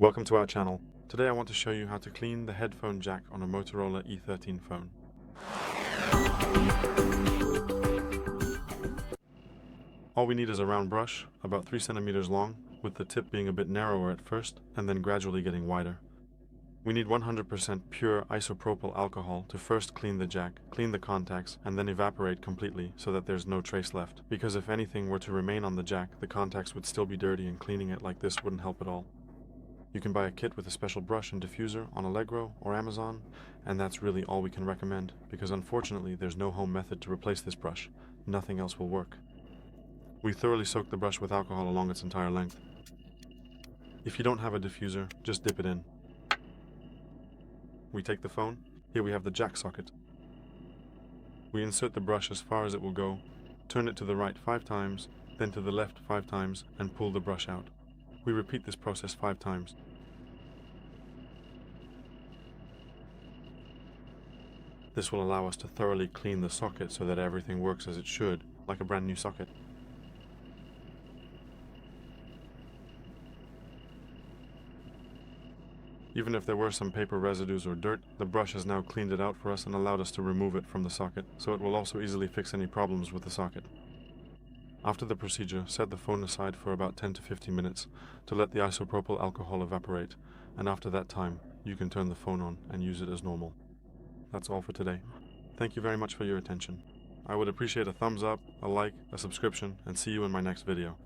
Welcome to our channel. Today I want to show you how to clean the headphone jack on a Motorola E13 phone. All we need is a round brush, about 3 centimeters long, with the tip being a bit narrower at first and then gradually getting wider. We need 100% pure isopropyl alcohol to first clean the jack, clean the contacts, and then evaporate completely so that there's no trace left. Because if anything were to remain on the jack, the contacts would still be dirty and cleaning it like this wouldn't help at all. You can buy a kit with a special brush and diffuser on Allegro or Amazon, and that's really all we can recommend, because unfortunately there's no home method to replace this brush. Nothing else will work. We thoroughly soak the brush with alcohol along its entire length. If you don't have a diffuser, just dip it in. We take the phone. Here we have the jack socket. We insert the brush as far as it will go, turn it to the right 5 times, then to the left 5 times, and pull the brush out. We repeat this process 5 times. This will allow us to thoroughly clean the socket so that everything works as it should, like a brand new socket. Even if there were some paper residues or dirt, the brush has now cleaned it out for us and allowed us to remove it from the socket, so it will also easily fix any problems with the socket. After the procedure, set the phone aside for about 10 to 15 minutes to let the isopropyl alcohol evaporate, and after that time, you can turn the phone on and use it as normal. That's all for today. Thank you very much for your attention. I would appreciate a thumbs up, a like, a subscription, and see you in my next video.